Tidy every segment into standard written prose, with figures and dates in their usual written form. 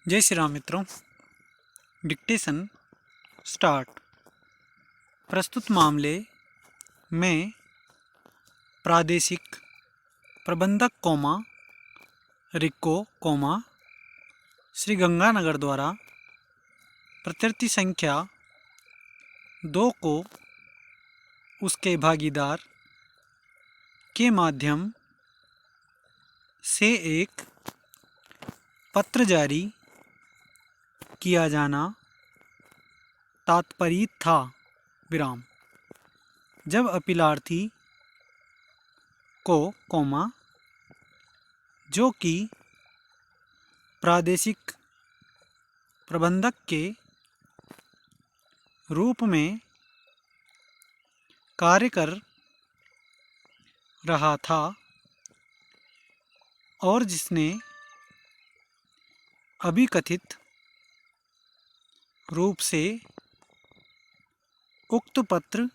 जय श्री राम मित्रों। Dictation start. प्रस्तुत मामले में प्रादेशिक प्रबंधक रिक्को श्री गंगानगर द्वारा प्रत्यर्थी संख्या 2 को उसके भागीदार के माध्यम से एक पत्र जारी किया जाना तात्पर्य था। विराम। जब अपीलार्थी को जो कि प्रादेशिक प्रबंधक के रूप में कार्य कर रहा था और जिसने अभिकथित रूप से उक्त पत्र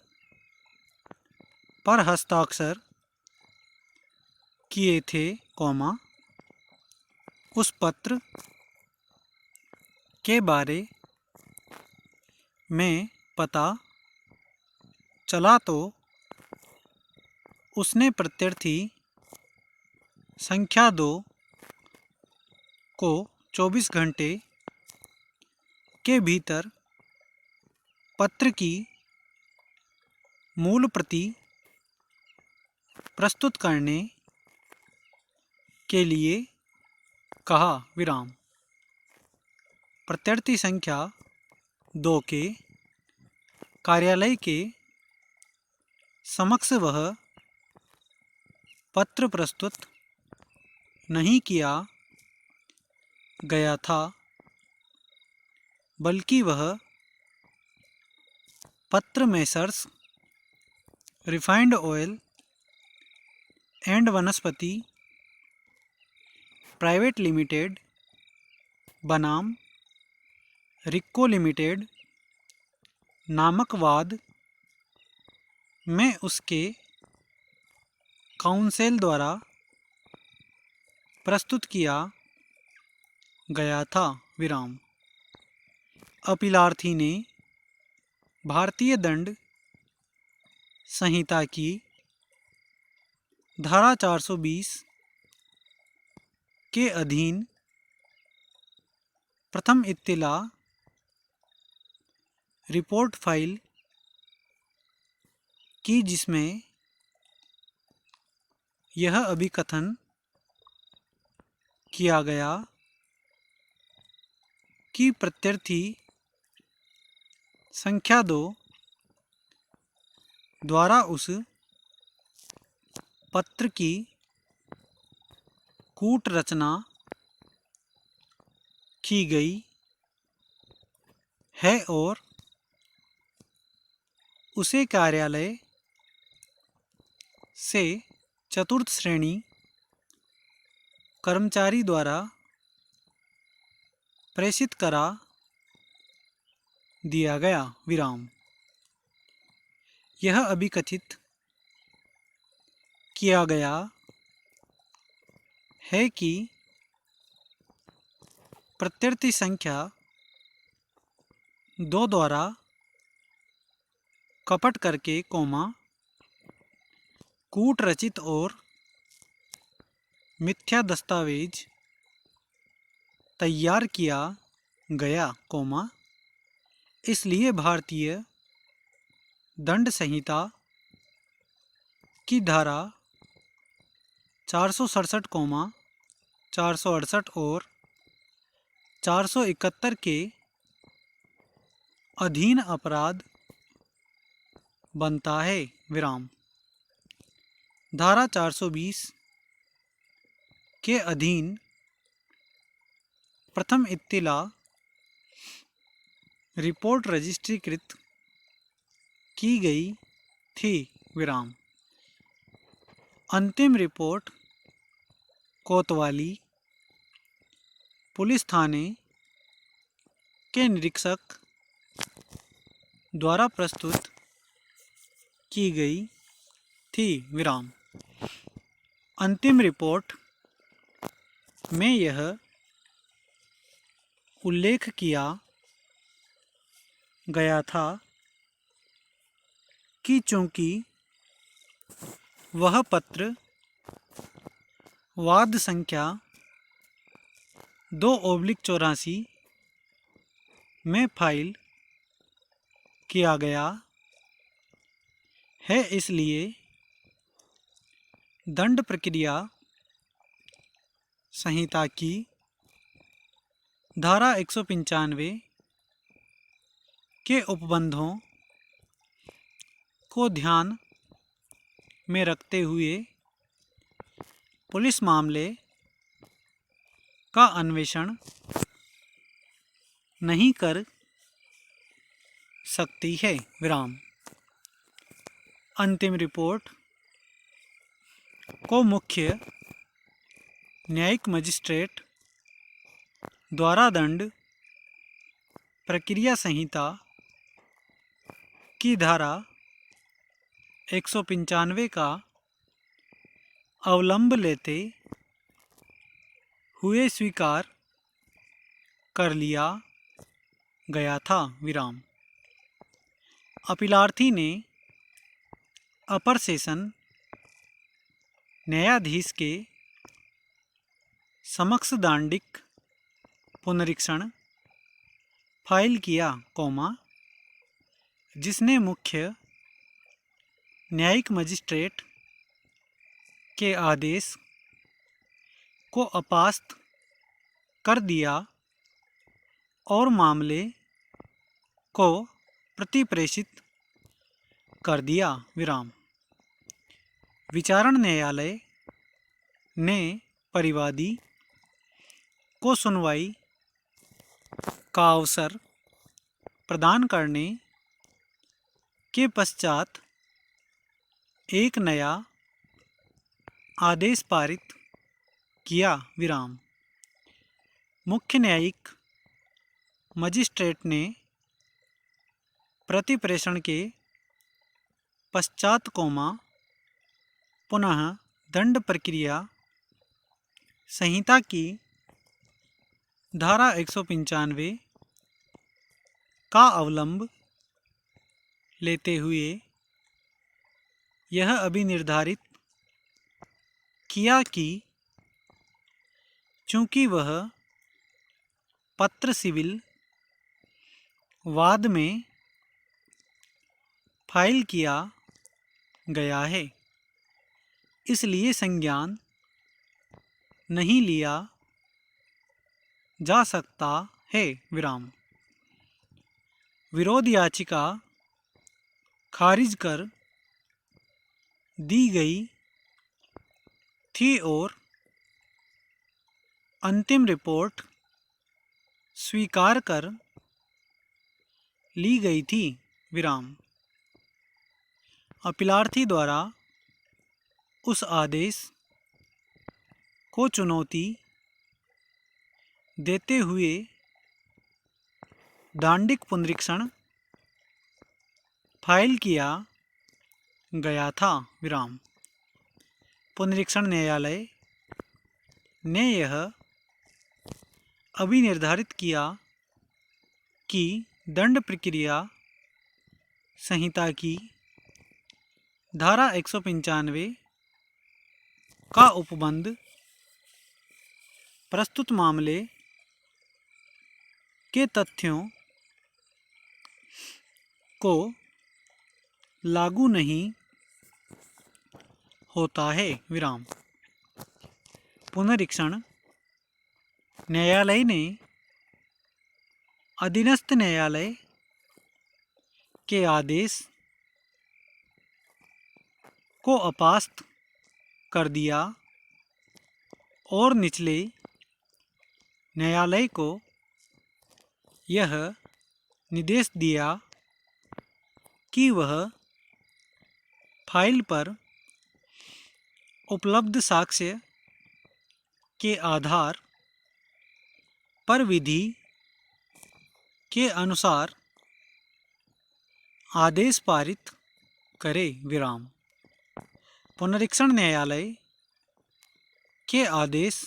पर हस्ताक्षर किए थे, उस पत्र के बारे में पता चला तो उसने प्रत्यर्थी संख्या 2 को 24 घंटे के भीतर पत्र की मूल प्रति प्रस्तुत करने के लिए कहा। विराम। प्रत्यर्थी संख्या 2 के कार्यालय के समक्ष वह पत्र प्रस्तुत नहीं किया गया था, बल्कि वह पत्र मेसर्स रिफाइंड ऑयल एंड वनस्पति प्राइवेट लिमिटेड बनाम रिक्को लिमिटेड नामक वाद में उसके काउंसिल द्वारा प्रस्तुत किया गया था। विराम। अपीलार्थी ने भारतीय दंड संहिता की धारा 420 के अधीन प्रथम इत्तिला रिपोर्ट फाइल की, जिसमें यह अभिकथन किया गया कि प्रत्यर्थी संख्या 2 द्वारा उस पत्र की कूट रचना की गई है और उसे कार्यालय से चतुर्थ श्रेणी कर्मचारी द्वारा प्रेषित करा दिया गया। विराम। यह अभिकथित किया गया है कि प्रत्यर्थी संख्या 2 द्वारा कपट करके कूट रचित और मिथ्या दस्तावेज तैयार किया गया, इसलिए भारतीय दंड संहिता की धारा 467, 468 और 471 के अधीन अपराध बनता है। विराम। धारा 420 के अधीन प्रथम इत्तिला रिपोर्ट रजिस्ट्रीकृत की गई थी। विराम। अंतिम रिपोर्ट कोतवाली पुलिस थाने के निरीक्षक द्वारा प्रस्तुत की गई थी। विराम। अंतिम रिपोर्ट में यह उल्लेख किया गया था कि चूंकि वह पत्र वाद संख्या 2/84 में फाइल किया गया है, इसलिए दंड प्रक्रिया संहिता की धारा 195 के उपबंधों को ध्यान में रखते हुए पुलिस मामले का अन्वेषण नहीं कर सकती है। विराम। अंतिम रिपोर्ट को मुख्य न्यायिक मजिस्ट्रेट द्वारा दंड प्रक्रिया संहिता की धारा 195 का अवलंब लेते हुए स्वीकार कर लिया गया था। विराम। अपीलार्थी ने अपर सेशन न्यायाधीश के समक्ष दांडिक पुनरीक्षण फाइल किया, जिसने मुख्य न्यायिक मजिस्ट्रेट के आदेश को अपास्त कर दिया और मामले को प्रतिप्रेषित कर दिया। विराम। विचारण न्यायालय ने परिवादी को सुनवाई का अवसर प्रदान करने के पश्चात एक नया आदेश पारित किया। विराम। मुख्य न्यायिक मजिस्ट्रेट ने प्रतिप्रेषण के पश्चात पुनः दंड प्रक्रिया संहिता की धारा 195 का अवलंब लेते हुए यह अभिनिर्धारित किया कि चूंकि वह पत्र सिविल वाद में फाइल किया गया है, इसलिए संज्ञान नहीं लिया जा सकता है। विराम। विरोध याचिका खारिज कर दी गई थी और अंतिम रिपोर्ट स्वीकार कर ली गई थी। विराम। अपीलार्थी द्वारा उस आदेश को चुनौती देते हुए दांडिक पुनरीक्षण फाइल किया गया था। विराम। पुनरीक्षण न्यायालय ने यह अभिनिर्धारित किया कि दंड प्रक्रिया संहिता की धारा 195 का उपबंध प्रस्तुत मामले के तथ्यों को लागू नहीं होता है। विराम। पुनरीक्षण न्यायालय ने अधीनस्थ न्यायालय के आदेश को अपास्त कर दिया और निचले न्यायालय को यह निर्देश दिया कि वह फाइल पर उपलब्ध साक्ष्य के आधार पर विधि के अनुसार आदेश पारित करे। विराम। पुनरीक्षण न्यायालय के आदेश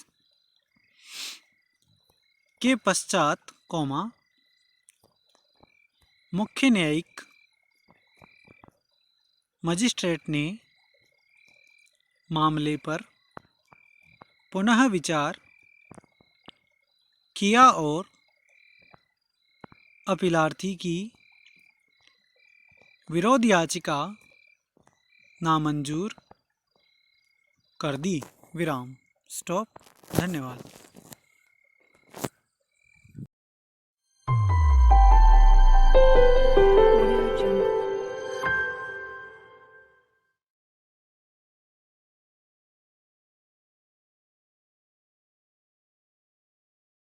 के पश्चात कॉमा मुख्य न्यायिक मजिस्ट्रेट ने मामले पर पुनः विचार किया और अपीलार्थी की विरोध याचिका नामंजूर कर दी। विराम। स्टॉप। धन्यवाद।